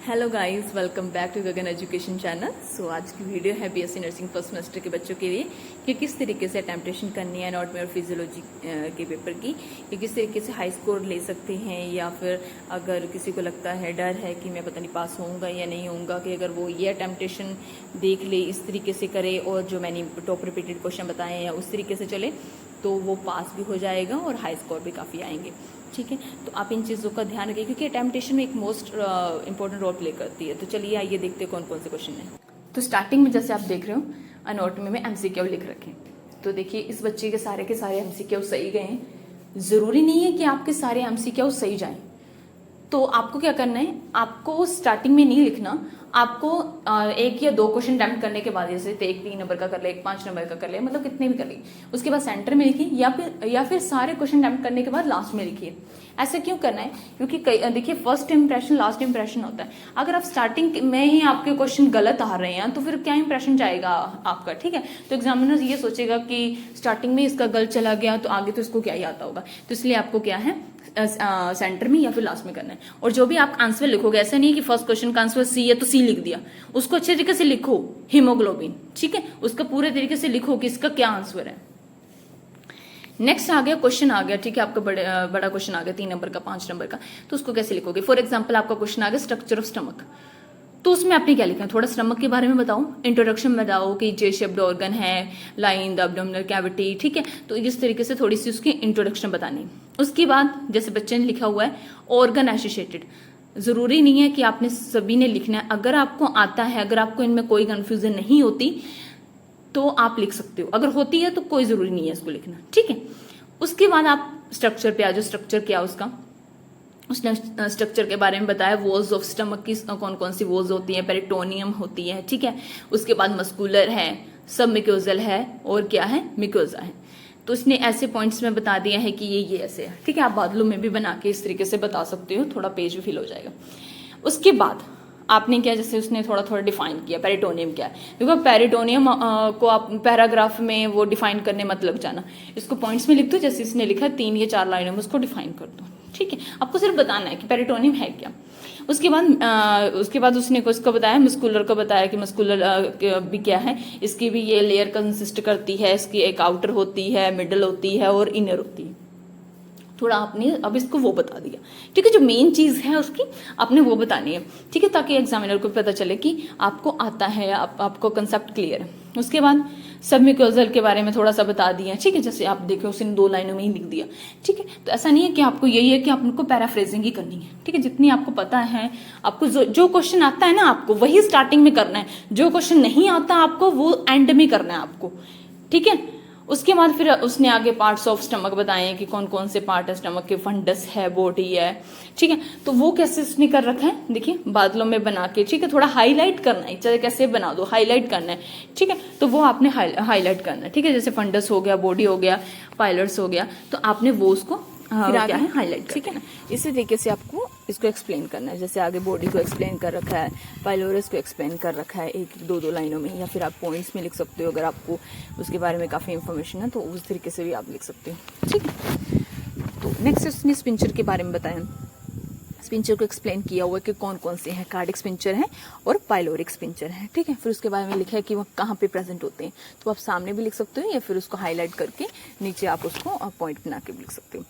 Hello guys, welcome back to Gagan education channel. सो आज की वीडियो है बीएससी नर्सिंग फर्स्ट सेमेस्टर के बच्चों के लिए कि किस तरीके से अटेम्प्टेशन करनी है एनाटॉमी और फिजियोलॉजी के पेपर की, कि किस तरीके से हाई स्कोर ले सकते हैं, या फिर अगर किसी को लगता है, डर है कि मैं पता नहीं पास होऊंगा या नहीं होऊंगा, कि अगर वो ये अटेम्प्टेशन देख ले, इस तरीके से करे और जो मैंने टॉप रिपीटेड क्वेश्चन बताए हैं उस तरीके से चले तो वो पास भी हो जाएगा और हाई स्कोर भी काफ़ी आएंगे। ठीक है, तो आप इन चीज़ों का ध्यान रखिए क्योंकि अटेम्प्टेशन में एक मोस्ट इंपॉर्टेंट रोल प्ले करती है। तो चलिए आइए देखते हैं कौन कौन से क्वेश्चन हैं। तो स्टार्टिंग में जैसे आप देख रहे हो एनाटॉमी में एमसीक्यू लिख रखे, तो देखिए इस बच्चे के सारे एमसीक्यू सही गए हैं। ज़रूरी नहीं है कि आपके सारे एमसीक्यू सही जाएं, तो आपको क्या करना है, आपको स्टार्टिंग में नहीं लिखना, आपको एक या दो क्वेश्चन अटेम्प्ट करने के बाद, जैसे एक 3 नंबर का कर ले, एक 5 नंबर का कर ले, मतलब कितने भी कर ले, उसके बाद सेंटर में लिखिए या फिर सारे क्वेश्चन अटेम्प्ट करने के बाद लास्ट में लिखिए। ऐसा क्यों करना है? क्योंकि देखिए फर्स्ट इंप्रेशन लास्ट इंप्रेशन होता है। अगर आप स्टार्टिंग में ही आपके क्वेश्चन गलत आ रहे हैं तो फिर क्या इंप्रेशन जाएगा आपका। ठीक है, तो एग्जामिनर ये सोचेगा कि स्टार्टिंग में इसका गलत चला गया तो आगे तो इसको क्या ही आता होगा। तो इसलिए आपको क्या है, सेंटर में या फिर लास्ट में करना है। और जो भी आप आंसर लिखोगे, ऐसा नहीं है कि फर्स्ट क्वेश्चन का आंसर सी है तो सी लिख दिया, उसको अच्छे तरीके से लिखो। हीमोग्लोबिन, ठीक है, उसका पूरे तरीके से लिखो कि इसका क्या आंसर है। नेक्स्ट आ गया, क्वेश्चन आ गया, ठीक है, आपका बड़ा क्वेश्चन आ गया 3 नंबर का, 5 नंबर का, तो उसको कैसे लिखोगे। फॉर एग्जाम्पल आपका क्वेश्चन आ गया स्ट्रक्चर ऑफ स्टमक, तो उसमें आपने क्या लिखा है, थोड़ा स्टमक के बारे में बताओ, इंट्रोडक्शन बताओ कि जे शेप्ड ऑर्गन है, लाइन द एब्डोमिनल कैविटी, ठीक है, तो इस तरीके से थोड़ी सी उसकी इंट्रोडक्शन बतानी। उसके बाद जैसे बच्चे ने लिखा हुआ है ऑर्गन एसोसिएटेड, जरूरी नहीं है कि आपने सभी ने लिखना है, अगर आपको आता है, अगर आपको इनमें कोई कंफ्यूजन नहीं होती तो आप लिख सकते हो, अगर होती है तो कोई जरूरी नहीं है इसको लिखना। ठीक है, उसके बाद आप स्ट्रक्चर पे आ जाओ। स्ट्रक्चर क्या उसका, उसने स्ट्रक्चर के बारे में बताया, वॉल्स ऑफ स्टमक की कौन कौन सी वॉल्स होती है, पेरिटोनियम होती है, ठीक है, उसके बाद मस्कुलर है, सब मिक्योजल है, और क्या है, मिक्योजा है। तो इसने ऐसे पॉइंट्स में बता दिया है कि ये ऐसे है। ठीक है, आप बादलों में भी बना के इस तरीके से बता सकते हो, थोड़ा पेज भी फिल हो जाएगा। उसके बाद आपने क्या, जैसे उसने थोड़ा थोड़ा डिफाइन किया पेरिटोनियम क्या है, क्योंकि पेरिटोनियम को आप पैराग्राफ में वो डिफाइन करने मत लग जाना, इसको पॉइंट्स में लिख दो, जैसे इसने लिखा 3 या 4 लाइनों में उसको डिफाइन कर दो। ठीक है, आपको सिर्फ बताना है कि पेरिटोनियम है क्या। उसके बाद उसने उसको बताया, मस्कुलर को बताया कि मस्कुलर भी क्या है, इसकी भी ये लेयर कंसिस्ट करती है, इसकी एक आउटर होती है, मिडल होती है और इनर होती है। थोड़ा आपने अब इसको वो बता दिया। ठीक है, जो मेन चीज है उसकी आपने वो बतानी है। ठीक है, ताकि एग्जामिनर को पता चले कि आपको आता है, आपको कंसेप्ट क्लियर है। उसके बाद सबम्यूकोजल के बारे में थोड़ा सा बता दिया। ठीक है, जैसे आप देखो उसने 2 लाइनों में ही लिख दिया। ठीक है, तो ऐसा नहीं है कि आपको यही है कि आपको पैराफ्रेजिंग ही करनी है। ठीक है, जितनी आपको पता है, आपको जो क्वेश्चन आता है ना, आपको वही स्टार्टिंग में करना है, जो क्वेश्चन नहीं आता आपको वो एंड में करना है आपको। ठीक है, उसके बाद फिर उसने आगे पार्ट्स ऑफ स्टमक बताए हैं कि कौन कौन से पार्ट है स्टमक के, फंडस है, बॉडी है। ठीक है, तो वो कैसे उसने कर रखा है, देखिए बादलों में बना के। ठीक है, थोड़ा हाईलाइट करना है, चाहे कैसे बना दो, हाईलाइट करना है। ठीक है, तो वो आपने हाईलाइट करना है। ठीक है, जैसे फंडस हो गया, बॉडी हो गया, पाइलट्स हो गया, तो आपने वो उसको फिर आगे है हाईलाइट। ठीक है ना, इसी तरीके से आपको इसको एक्सप्लेन करना है। जैसे आगे बॉडी को एक्सप्लेन कर रखा है, पाइलोरस को एक्सप्लेन कर रखा है 1-2 लाइनों में, या फिर आप पॉइंट्स में लिख सकते हो अगर आपको उसके बारे में काफ़ी इंफॉर्मेशन है, तो उस तरीके से भी आप लिख सकते हो। ठीक है, तो नेक्स्ट उसने स्पिंचर के बारे में बताया, स्पिंचर को एक्सप्लेन किया हुआ कि कौन कौन से हैं, कार्डिक स्पिंचर है और पाइलोरिक स्पिंचर है। ठीक है, फिर उसके बारे में लिखा है कि वो कहाँ पे प्रेजेंट होते हैं, तो आप सामने भी लिख सकते हो या फिर उसको हाईलाइट करके नीचे आप उसको पॉइंट बना के भी लिख सकते हो।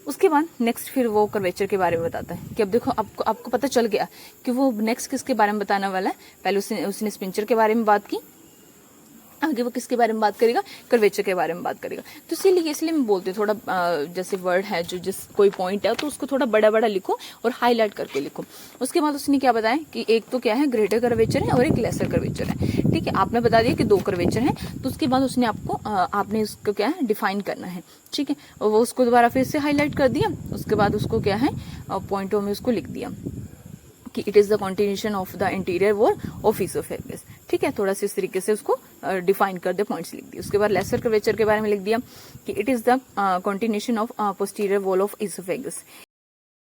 उसके बाद नेक्स्ट फिर वो कर्वेचर के बारे में बताता है कि अब देखो आपको पता चल गया कि वो नेक्स्ट किसके बारे में बताने वाला है। पहले उसने स्पिंचर के बारे में बात की, आगे वो किसके बारे में बात करेगा, कर्वेचर के बारे में बात करेगा। तो इसलिए मैं बोलती हूँ थोड़ा जैसे वर्ड है जो जिस कोई पॉइंट है तो उसको थोड़ा बड़ा बड़ा लिखो और हाईलाइट करके लिखो। उसके बाद उसने क्या बताया कि एक तो क्या है ग्रेटर कर्वेचर है और एक लेसर कर्वेचर है। ठीक है, आपने बता दिया कि 2 कर्वेचर है, तो उसके बाद उसने आपने उसको क्या है डिफाइन करना है। ठीक है, और वो उसको दोबारा फिर से हाईलाइट कर दिया। उसके बाद उसको क्या है पॉइंटों में उसको लिख दिया कि it is the continuation of the interior wall of oesophagus. ठीक है, थोड़ा सा इस तरीके से उसको डिफाइन कर दे, पॉइंट्स लिख दिए। उसके बाद लेसर कर्वेचर के बारे में लिख दिया कि it is the continuation of posterior wall of oesophagus.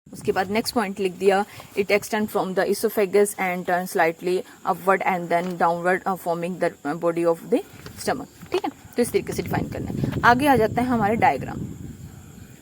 उसके बाद नेक्स्ट पॉइंट लिख दिया, it extend from the oesophagus and turn slightly upward and then downward forming the body of the stomach. ठीक है, तो इस तरीके से डिफाइन करना है। आगे आ जाता है हमारे डायग्राम।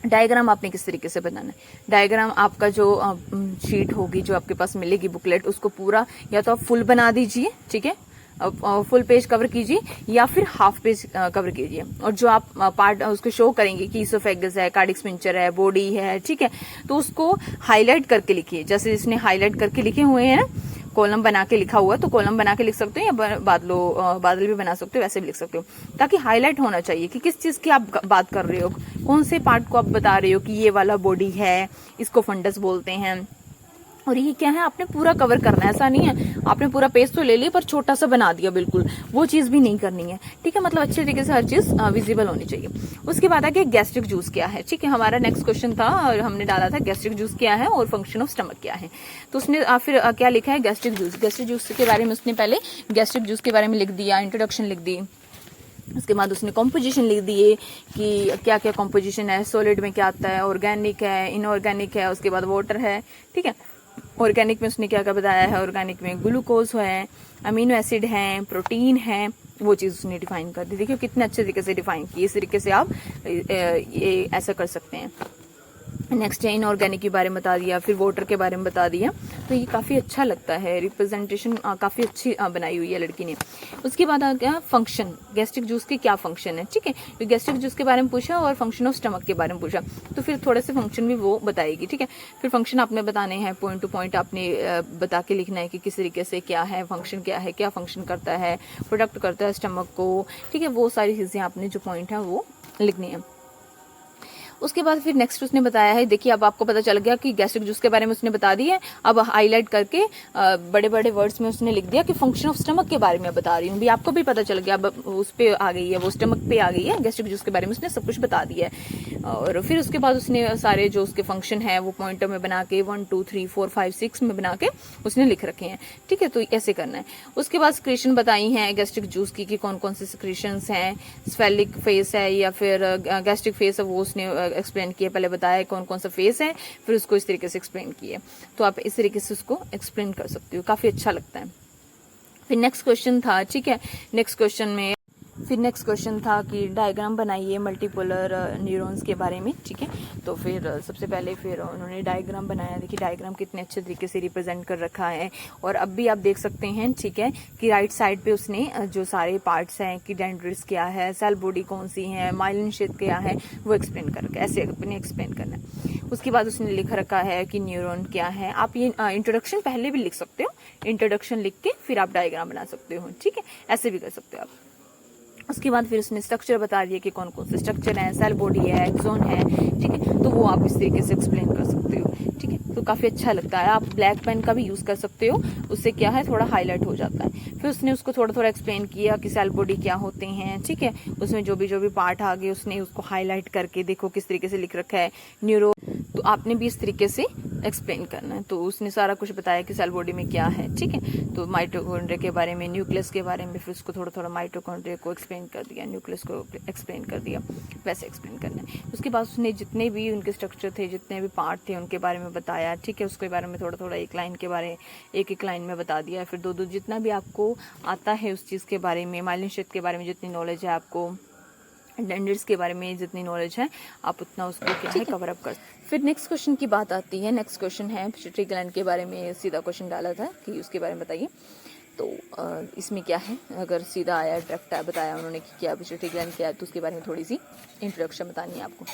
डायग्राम आपने किस तरीके से बनाना है, डायग्राम आपका जो शीट होगी जो आपके पास मिलेगी बुकलेट, उसको पूरा या तो आप फुल बना दीजिए, ठीक है, फुल पेज कवर कीजिए या फिर हाफ पेज कवर कीजिए, और जो आप पार्ट उसको शो करेंगे कि इसोफेगस है, कार्डिक स्पिंचर है, बॉडी है, ठीक है, तो उसको हाईलाइट करके लिखिए, जैसे इसने हाईलाइट करके लिखे हुए हैं ना, कॉलम बना के लिखा हुआ है तो कॉलम बना के लिख सकते हो, या बादल भी बना सकते हो, वैसे भी लिख सकते हो, ताकि हाईलाइट होना चाहिए कि किस चीज की आप बात कर रहे हो, कौन से पार्ट को आप बता रहे हो कि ये वाला बॉडी है, इसको फंडस बोलते हैं, और ये क्या है, आपने पूरा कवर करना है। ऐसा नहीं है आपने पूरा पेज तो ले लिया पर छोटा सा बना दिया, बिल्कुल वो चीज भी नहीं करनी है, ठीक है, मतलब अच्छे तरीके से हर चीज विजिबल होनी चाहिए। उसके बाद आगे गैस्ट्रिक जूस क्या है, ठीक है, हमारा नेक्स्ट क्वेश्चन था और हमने डाला था गैस्ट्रिक जूस क्या है और फंक्शन ऑफ स्टमक क्या है। तो उसने फिर क्या लिखा है, गैस्ट्रिक जूस। गैस्ट्रिक जूस के बारे में उसने पहले गैस्ट्रिक जूस के बारे में लिख दिया, इंट्रोडक्शन लिख दी, उसके बाद उसने कॉम्पोजिशन लिख दिए कि क्या क्या कॉम्पोजिशन है, सॉलिड में क्या आता है, ऑर्गेनिक है, इनऑर्गेनिक है, उसके बाद वाटर है, ठीक है। ऑर्गेनिक में उसने क्या क्या बताया है, ऑर्गेनिक में ग्लूकोज है, अमीनो एसिड है, प्रोटीन है, वो चीज उसने डिफाइन कर दी। देखिए कितने अच्छे तरीके से डिफाइन की, इस तरीके से आप ये ऐसा कर सकते हैं। नेक्स्ट है इनऑर्गेनिक के बारे में बता दिया, फिर वाटर के बारे में बता दिया, तो ये काफी अच्छा लगता है, रिप्रेजेंटेशन काफी अच्छी बनाई हुई है लड़की ने। उसके बाद आ गया फंक्शन, गैस्ट्रिक जूस के क्या फंक्शन है, ठीक है, तो गैस्ट्रिक जूस के बारे में पूछा और फंक्शन ऑफ स्टमक के बारे में पूछा, तो फिर थोड़े से फंक्शन भी वो बताएगी, ठीक है। फिर फंक्शन आपने बताने हैं, पॉइंट टू पॉइंट आपने बता के लिखना है कि किस तरीके से क्या है, फंक्शन क्या है, क्या फंक्शन करता है, प्रोडक्ट करता है स्टमक को, ठीक है, वो सारी चीजें आपने जो पॉइंट है वो लिखनी है। उसके बाद फिर नेक्स्ट उसने बताया है, देखिए अब आपको पता चल गया कि गैस्ट्रिक जूस के बारे में उसने बता दिया है, अब हाईलाइट करके बड़े बड़े वर्ड्स में उसने लिख दिया कि फंक्शन ऑफ स्टमक के बारे में बता रही हूँ, भी आपको भी पता चल गया, अब उस पे आ गई है, वो स्टमक पे आ गई है, गैस्ट्रिक जूस के बारे में उसने सब कुछ बता दिया है। और फिर उसके बाद उसने सारे जो उसके फंक्शन है वो पॉइंटर में बना के 1 2 3 4 5 6 में बना के उसने लिख रखे हैं, ठीक है, तो ऐसे करना है। उसके बाद सिक्रीशन बताई हैं गैस्ट्रिक जूस की कि कौन कौन से सिक्रीशंस हैं, स्फेलिक फेस है या फिर गैस्ट्रिक फेस है, वो उसने एक्सप्लेन किया, पहले बताया कौन कौन सा फेस है, फिर उसको इस तरीके से एक्सप्लेन किया, तो आप इस तरीके से उसको एक्सप्लेन कर सकते हो, काफी अच्छा लगता है। फिर नेक्स्ट क्वेश्चन था, ठीक है, नेक्स्ट क्वेश्चन था कि डायग्राम बनाइए मल्टीपोलर न्यूरॉन्स के बारे में, ठीक है, तो फिर सबसे पहले फिर उन्होंने डायग्राम बनाया। देखिए डायग्राम कितने अच्छे तरीके से रिप्रेजेंट कर रखा है, और अब भी आप देख सकते हैं, ठीक है, कि राइट साइड पे उसने जो सारे पार्ट्स हैं कि डेंड्रिट्स क्या है, सेल बॉडी कौन सी है, माइलिन शीथ क्या है, वो एक्सप्लेन कर रखा है, ऐसे अपने एक्सप्लेन करना है। उसके बाद उसने लिख रखा है कि न्यूरॉन क्या है, आप ये इंट्रोडक्शन पहले भी लिख सकते हो, इंट्रोडक्शन लिख के फिर आप डायग्राम बना सकते हो, ठीक है, ऐसे भी कर सकते हो आप। उसके बाद फिर उसने स्ट्रक्चर बता दिया कि कौन कौन से स्ट्रक्चर है, सेल बॉडी है, एक्सोन है, ठीक है, तो वो आप इस तरीके से एक्सप्लेन कर सकते हो, ठीक है, तो काफी अच्छा लगता है। आप ब्लैक पेन का भी यूज कर सकते हो, उससे क्या है थोड़ा हाईलाइट हो जाता है। फिर उसने उसको थोड़ा थोड़ा एक्सप्लेन किया कि सेल बॉडी क्या होते हैं, ठीक है, उसमें जो भी पार्ट आ गए उसने उसको हाईलाइट करके देखो किस तरीके से लिख रखा है, न्यूरो, तो आपने भी इस तरीके से एक्सप्लेन करना है। तो उसने सारा कुछ बताया कि सेल बॉडी में क्या है, ठीक है, तो माइटोकॉन्ड्रिया के बारे में, न्यूक्लियस के बारे में, फिर उसको थोड़ा थोड़ा माइटोकॉन्ड्रिया को एक्सप्लेन कर दिया, न्यूक्लियस को एक्सप्लेन कर दिया, वैसे एक्सप्लेन करना है। उसके बाद उसने जितने भी उनके स्ट्रक्चर थे, जितने भी पार्ट थे उनके बारे में बताया, ठीक है, उसके बारे में थोड़ा थोड़ा एक एक लाइन में बता दिया, फिर दो जितना भी आपको आता है उस चीज़ के बारे में, माइलिन शीथ के बारे में जितनी नॉलेज है आपको, डेंड्रिट्स के बारे में जितनी नॉलेज है आप उतना उसको क्या है कवर अप कर। फिर नेक्स्ट क्वेश्चन की बात आती है, नेक्स्ट क्वेश्चन है पिट्यूटरी ग्लैंड के बारे में, सीधा क्वेश्चन डाला था कि उसके बारे में बताइए। तो इसमें क्या है, अगर सीधा आया डायरेक्ट बताया उन्होंने कि क्या पिट्यूटरी ग्लैंड क्या है, तो उसके बारे में थोड़ी सी इंट्रोडक्शन बतानी है आपको।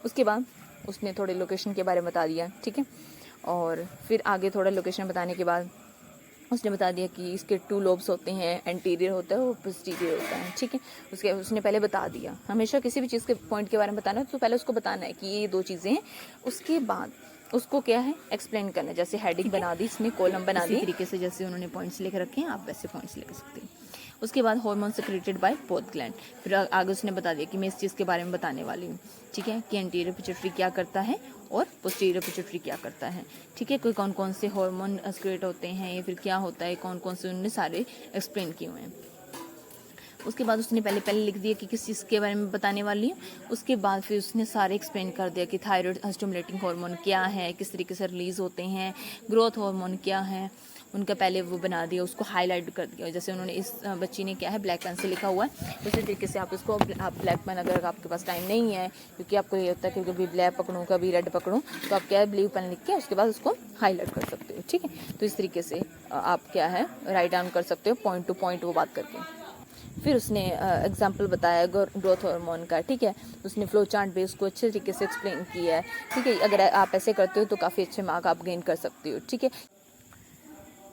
उसके बाद उसने थोड़े लोकेशन के बारे में बता दिया, ठीक है, और फिर आगे थोड़ा लोकेशन बताने के बाद उसने बता दिया कि इसके 2 लोब्स होते हैं, एंटीरियर होता है और पोस्टीरियर होता है, ठीक है, उसने पहले बता दिया। हमेशा किसी भी चीज़ के पॉइंट के बारे में बताना है तो पहले उसको बताना है कि ये 2 चीज़ें हैं, उसके बाद उसको क्या है एक्सप्लेन करना है। जैसे हेडिंग बना दी इसने, कॉलम बना दी, तरीके से जैसे उन्होंने पॉइंट्स लिख रखे हैं आप वैसे पॉइंट्स लिख सकते हैं। उसके बाद hormone secreted by both gland, फिर आगे उसने बता दिया कि मैं इस चीज़ के बारे में बताने वाली हूँ, ठीक है, कि एंटीरियर पिट्यूटरी क्या करता है और पोस्टीरियर पिट्यूटरी क्या करता है, ठीक है, कोई कौन कौन से हार्मोन सिक्रेट होते हैं या फिर क्या होता है, कौन कौन से उन्होंने सारे एक्सप्लेन किए हुए हैं। उसके बाद उसने पहले लिख दिया कि किस चीज़ के बारे में बताने वाली है। उसके बाद फिर उसने सारे एक्सप्लेन कर दिया कि थायराइड स्टिमुलेटिंग हार्मोन क्या है, किस तरीके से रिलीज होते हैं, ग्रोथ हार्मोन क्या है, उनका पहले वो बना दिया, उसको हाईलाइट कर दिया। जैसे उन्होंने इस बच्ची ने क्या है ब्लैक पेन से लिखा हुआ है, उसी तरीके से आप उसको आप ब्लैक पेन, अगर आपके पास टाइम नहीं है क्योंकि आपको ये होता है कि कभी ब्लैक पकड़ूँ कभी रेड पकड़ूँ, तो आप क्या है ब्लू पेन लिख के उसके बाद उसको हाईलाइट कर सकते हो। ठीक है, तो इस तरीके से आप क्या है राइट डाउन कर सकते हो पॉइंट टू पॉइंट वो बात करके। फिर उसने एग्जाम्पल बताया ग्रोथ हार्मोन का। ठीक है, उसने फ्लो चार्ट बेस को अच्छे तरीके से एक्सप्लेन किया है। ठीक है, अगर आप ऐसे करते हो तो काफ़ी अच्छे मार्क आप गेन कर सकते हो। ठीक है,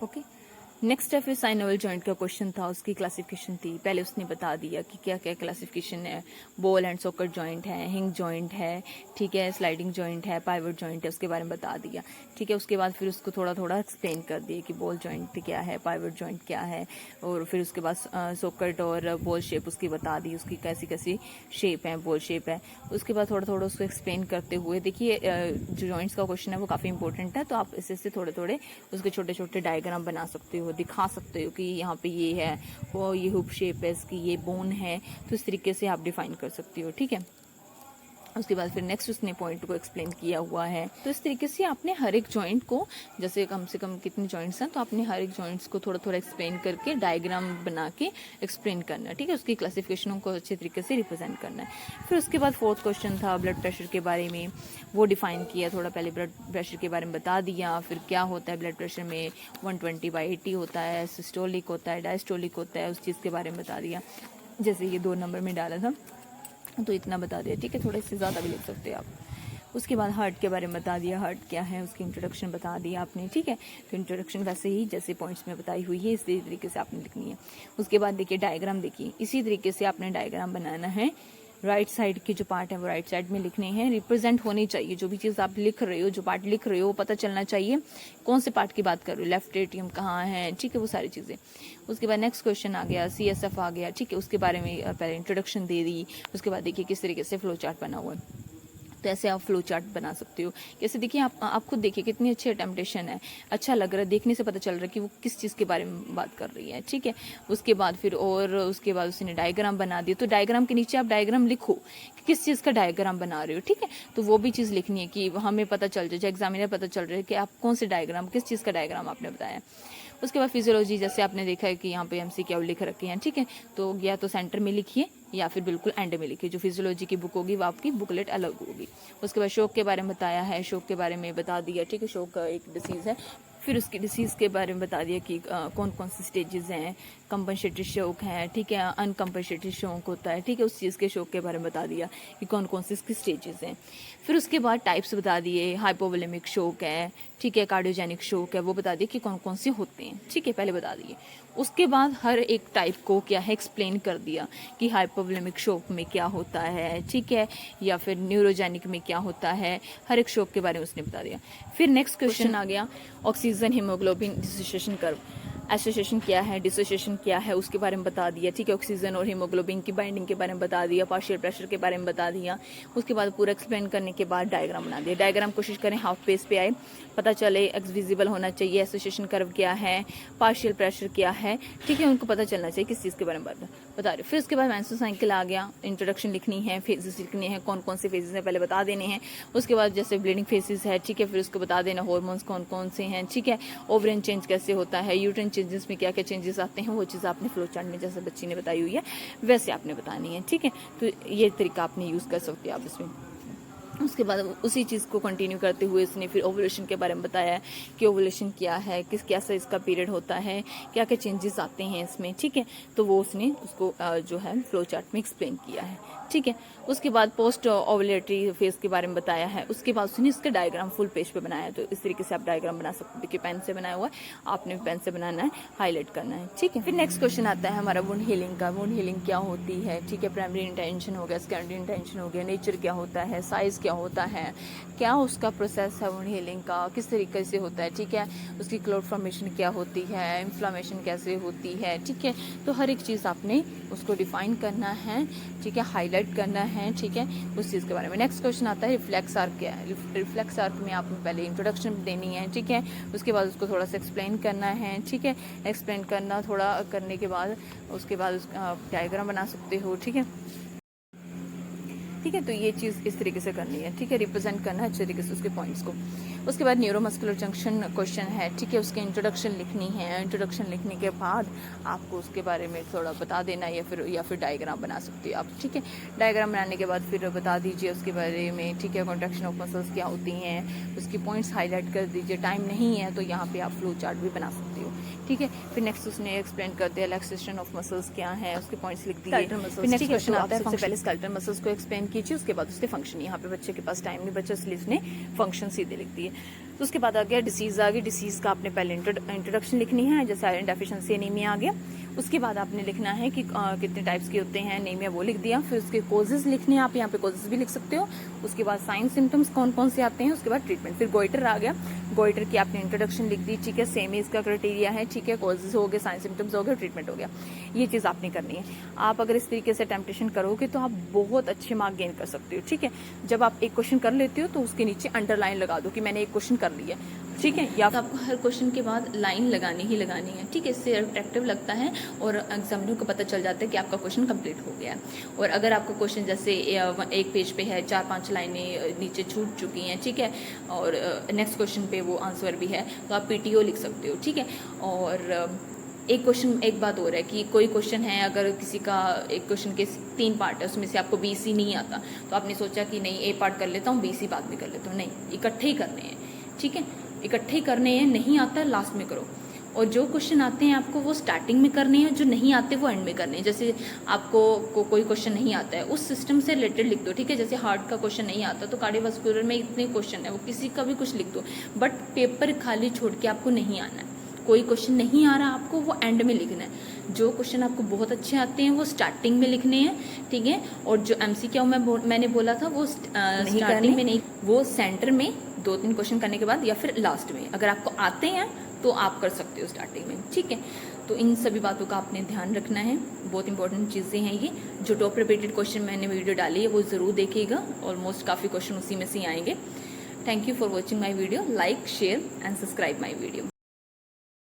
ओके। नेक्स्ट है फिर साइनोवल जॉइंट का क्वेश्चन था, उसकी क्लासिफिकेशन थी। पहले उसने बता दिया कि क्या क्या क्लासिफिकेशन है। बॉल एंड सॉकेट जॉइंट है, हिंग जॉइंट है, ठीक है, स्लाइडिंग जॉइंट है, पाइवट जॉइंट है, उसके बारे में बता दिया। ठीक है, उसके बाद फिर उसको थोड़ा थोड़ा एक्सप्लेन कर दिया कि बॉल जॉइंट क्या है, पाइवट जॉइंट क्या है, और फिर उसके बाद सॉकेट और बॉल शेप उसकी बता दी, उसकी कैसी कैसी शेप है, बॉल शेप है। उसके बाद थोड़ा थोड़ा उसको एक्सप्लेन करते हुए, देखिए जो जॉइंट्स का क्वेश्चन है वो काफ़ी इंपॉर्टेंट है, तो आप इससे थोड़े थोड़े उसके छोटे छोटे डायग्राम बना सकते हो, दिखा सकते हो कि यहाँ पे ये है, वो ये हुप शेप है इसकी, ये बोन है, तो इस तरीके से आप डिफाइन कर सकती हो। ठीक है, उसके बाद फिर नेक्स्ट उसने पॉइंट को एक्सप्लेन किया हुआ है। तो इस तरीके से आपने हर एक जॉइंट को, जैसे कम से कम कितने जॉइंट्स हैं, तो आपने हर एक जॉइंट्स को थोड़ा थोड़ा एक्सप्लेन करके डायग्राम बना के एक्सप्लेन करना है। ठीक है, उसकी क्लासिफिकेशनों को अच्छे तरीके से रिप्रेजेंट करना है। फिर उसके बाद फोर्थ क्वेश्चन था ब्लड प्रेशर के बारे में, वो डिफाइन किया थोड़ा, पहले ब्लड प्रेशर के बारे में बता दिया, फिर क्या होता है ब्लड प्रेशर में, 120/80 होता है, सिस्टोलिक होता है, डायस्टोलिक होता है, उस चीज़ के बारे में बता दिया। जैसे ये 2 नंबर में डाला था तो इतना बता दिया। ठीक है, थोड़े से ज़्यादा भी लिख सकते हैं आप। उसके बाद हार्ट के बारे में बता दिया, हार्ट क्या है, उसकी इंट्रोडक्शन बता दिया आपने। ठीक है, तो इंट्रोडक्शन वैसे ही जैसे पॉइंट्स में बताई हुई है इसी तरीके से आपने लिखनी है। उसके बाद देखिए डायग्राम, देखिए इसी तरीके से आपने डायग्राम बनाना है। राइट साइड के जो पार्ट है वो राइट साइड में लिखने हैं, रिप्रेजेंट होनी चाहिए। जो भी चीज़ आप लिख रहे हो, जो पार्ट लिख रहे हो, वो पता चलना चाहिए कौन से पार्ट की बात कर रहे हो, लेफ्ट एट्रियम कहाँ है, ठीक है, वो सारी चीज़ें। उसके बाद नेक्स्ट क्वेश्चन आ गया, CSF आ गया। ठीक है, उसके बारे में पहले इंट्रोडक्शन दे दी। उसके बाद देखिए किस तरीके से फ्लो चार्ट बना हुआ है, तो ऐसे आप फ्लो चार्ट बना सकते हो। जैसे देखिए आप खुद देखिए कितनी अच्छी अटेम्पटेशन है, अच्छा लग रहा है, देखने से पता चल रहा है कि वो किस चीज़ के बारे में बात कर रही है। ठीक है, उसके बाद फिर और उसके बाद उसने डायग्राम बना दिया, तो डायग्राम के नीचे आप डायग्राम लिखो कि किस चीज़ का डायग्राम बना रहे हो। ठीक है, तो वो भी चीज़ लिखनी है कि हमें पता चल जाए, एग्जामिनर पता चल रहा है कि आप कौन से डायग्राम, किस चीज़ का डायग्राम आपने बताया। उसके बाद फिजियोलॉजी, जैसे आपने देखा है कि यहाँ पे MCQ लिख रखे हैं। ठीक है, तो या तो सेंटर में लिखिए या फिर बिल्कुल एंड में लिखिए। जो फिजियोलॉजी की बुक होगी वो आपकी बुकलेट अलग होगी। उसके बाद शोक के बारे में बताया है, शोक के बारे में बता दिया। ठीक है, शोक एक डिसीज़ है। फिर उसकी डिसीज़ के बारे में बता दिया कि कौन कौन सी स्टेजेस हैं, कंपनसेटरी शोक है, ठीक है, अनकम्पनसेटरी शोक होता है। ठीक है, उस चीज़ के शोक के बारे में बता दिया कि कौन कौन सी इसकी स्टेजेस हैं। फिर उसके बाद टाइप्स बता दिए, हाइपोवोलेमिक शोक है, ठीक है, कार्डियोजेनिक शोक है, वो बता दिए कि कौन कौन से होते हैं। ठीक है, पहले बता दिए। उसके बाद हर एक टाइप को क्या है एक्सप्लेन कर दिया कि हाइपोवोलेमिक शोक में क्या होता है, ठीक है, या फिर न्यूरोजेनिक में क्या होता है, हर एक शोक के बारे में उसने बता दिया। फिर नेक्स्ट क्वेश्चन आ गया, oxygen haemoglobin dissociation curve. Association क्या है, डिसोसिएशन क्या है, उसके बारे में बता दिया। ठीक है, ऑक्सीजन और हीमोग्लोबिन की बाइंडिंग के बारे में बता दिया, पार्शियल प्रेशर के बारे में बता दिया। उसके बाद पूरा एक्सप्लेन करने के बाद डायग्राम बना दिया। डायग्राम कोशिश करें हाफ पेज पे आए, पता चले, एक्स विजिबल होना चाहिए, एसोसिएशन कर्व क्या है, पार्शियल प्रेशर क्या है। ठीक है, उनको पता चलना चाहिए किस चीज़ के बारे में बता रहे। फिर उसके बाद मेंस्ट्रुअल साइकिल आ गया, इंट्रोडक्शन लिखनी है, फेजेस लिखनी है, कौन कौन से फेजेस हैं पहले बता देने हैं। उसके बाद जैसे ब्लीडिंग फेजेस है, ठीक है, फिर उसको बता देना हॉर्मोन्स कौन कौन से हैं, ठीक है, ओवरिन चेंज कैसे होता है, यूट्रिन चेंजेस में क्या क्या चेंजेस आते हैं, वो चीज़ आपने फ्लो चार्ट में जैसे बच्ची ने बताई हुई है वैसे आपने बतानी है। ठीक है, तो ये तरीका आपने यूज़ कर सकते हो आप इसमें। उसके बाद उसी चीज़ को कंटिन्यू करते हुए उसने फिर ओवुलेशन के बारे में बताया कि ओवुलेशन क्या है, किस कैसा इसका पीरियड होता है, क्या क्या चेंजेस आते हैं इसमें। ठीक है, तो वो उसने उसको जो है फ्लो चार्ट में एक्सप्लेन किया है। ठीक है, उसके बाद पोस्ट ओवुलेटरी फेज के बारे में बताया है। उसके बाद उसने इसका डायग्राम फुल पेज पे बनाया है, तो इस तरीके से आप डायग्राम बना सकते हो। देखिए पेन से बनाया हुआ है, आपने पेन से बनाना है, हाईलाइट करना है। ठीक है, फिर नेक्स्ट क्वेश्चन आता है हमारा वुंड हीलिंग का। वुंड हीलिंग क्या होती है, ठीक है, प्राइमरी इंटेंशन हो गया, सेकेंडरी इंटेंशन हो गया, नेचर क्या होता है, साइज क्या होता है, क्या उसका प्रोसेस है वुंड हीलिंग का, किस तरीके से होता है। ठीक है, उसकी क्लोट फॉर्मेशन क्या होती है, इन्फ्लामेशन कैसे होती है। ठीक है, तो हर एक चीज़ आपने उसको डिफाइन करना है, ठीक है, हाईलाइट करना है। ठीक है, उस चीज़ के बारे में। नेक्स्ट क्वेश्चन आता है रिफ्लेक्स आर्क क्या है। रिफ्लेक्स आर्क में आपको पहले इंट्रोडक्शन देनी है, ठीक है, उसके बाद उसको थोड़ा सा एक्सप्लेन करना है। ठीक है, एक्सप्लेन करना थोड़ा करने के बाद उसके बाद उसका डायग्राम बना सकते हो। ठीक है, ठीक है, तो ये चीज़ इस तरीके से करनी है। ठीक है, रिप्रेजेंट करना है अच्छे तरीके से उसके पॉइंट्स को। उसके बाद न्यूरोमस्कुलर जंक्शन क्वेश्चन है, ठीक है, उसके इंट्रोडक्शन लिखनी है। इंट्रोडक्शन लिखने के बाद आपको उसके बारे में थोड़ा बता देना या फिर डायग्राम बना सकते हो आप, ठीक है। डायग्राम बनाने के बाद फिर बता दीजिए उसके बारे में, ठीक है, कॉन्ट्रैक्शन ऑफ मसल्स क्या होती हैं, उसकी पॉइंट्स हाईलाइट कर दीजिए। टाइम नहीं है तो यहाँ पे आप फ्लो चार्ट भी बना सकते हो, ठीक है। फिर नेक्स्ट उसने एक्सप्लेन कर दिया रिलैक्सेशन ऑफ मसल्स क्या है, उसके पॉइंट्स लिख दिए। फिर नेक्स्ट क्वेश्चन आता है, सबसे पहले स्केलेटल मसल्स को एक्सप्लेन कीजिए, उसके बाद उसके फंक्शन। यहाँ पे बच्चे के पास टाइम नहीं बचा इसलिए उसने फंक्शन सीधे लिख दिए। तो उसके बाद आ गया डिसीज, आ गई डिसीज का आपने पहले इंट्रोडक्शन लिखनी है, जैसे आयरन डेफिशिएंसी एनीमिया आ गया। उसके बाद आपने लिखना है कि कितने टाइप्स के होते हैं एनीमिया, वो लिख दिया। फिर उसके कोजेज लिखने हैं, आप यहाँ पे कोजेज भी लिख सकते हो। उसके बाद साइन सिम्टम्स कौन कौन से आते हैं, उसके बाद ट्रीटमेंट। फिर गोइटर आ गया, गोइटर की आपने इंट्रोडक्शन लिख दी, ठीक है, सेम ही इसका क्राइटेरिया है, ठीक है, कोजेज हो गए, साइन सिम्टम्स हो गए, ट्रीटमेंट हो गया। ये चीज़ आपने करनी है। आप अगर इस तरीके से टेम्पटेशन करोगे तो आप बहुत अच्छे मार्क गेन कर सकते हो, ठीक है। जब आप एक क्वेश्चन कर लेते हो तो उसके नीचे अंडरलाइन लगा दो कि मैंने एक क्वेश्चन कर लिया, ठीक है। या तो आपको हर क्वेश्चन के बाद लाइन लगानी ही लगानी है, ठीक है। इससे अट्रैक्टिव लगता है और एग्जामिनर को पता चल जाता है कि आपका क्वेश्चन कंप्लीट हो गया है। और अगर आपका क्वेश्चन जैसे एक पेज पे है, 4-5 लाइनें नीचे छूट चुकी हैं, ठीक है, और नेक्स्ट क्वेश्चन पे वो आंसर भी है, तो आप पीटीओ लिख सकते हो, ठीक है। और एक क्वेश्चन, एक बात और है कि कोई क्वेश्चन है, अगर किसी का एक क्वेश्चन के 3 पार्ट है, उसमें से आपको BC नहीं आता, तो आपने सोचा कि नहीं A पार्ट कर लेता हूँ, BC बाद में कर लेता हूँ, नहीं, इकट्ठे ही करने हैं, ठीक है, इकट्ठे ही करने हैं। नहीं आता लास्ट में करो, और जो क्वेश्चन आते हैं आपको वो स्टार्टिंग में करने हैं, जो नहीं आते वो एंड में करने हैं। जैसे आपको कोई क्वेश्चन नहीं आता है, उस सिस्टम से रिलेटेड लिख दो, ठीक है। जैसे हार्ट का क्वेश्चन नहीं आता तो कार्डियोवास्कुलर में इतने क्वेश्चन है, वो किसी का भी कुछ लिख दो, बट पेपर खाली छोड़ के आपको नहीं आना है। कोई क्वेश्चन नहीं आ रहा आपको, वो एंड में लिखना है। जो क्वेश्चन आपको बहुत अच्छे आते हैं वो स्टार्टिंग में लिखने हैं, ठीक है। और जो MCQ मैंने बोला था वो स्टार्टिंग में नहीं, वो सेंटर में 2-3 क्वेश्चन करने के बाद या फिर लास्ट में। अगर आपको आते हैं तो आप कर सकते हो स्टार्टिंग में, ठीक है। तो इन सभी बातों का आपने ध्यान रखना है, बहुत इंपॉर्टेंट चीज़ें हैं ये। जो टॉप रिपीटेड क्वेश्चन मैंने वीडियो डाली है वो ज़रूर देखिएगा, ऑलमोस्ट काफ़ी क्वेश्चन उसी में से आएंगे। Thank you for watching my video, like, share and subscribe my video.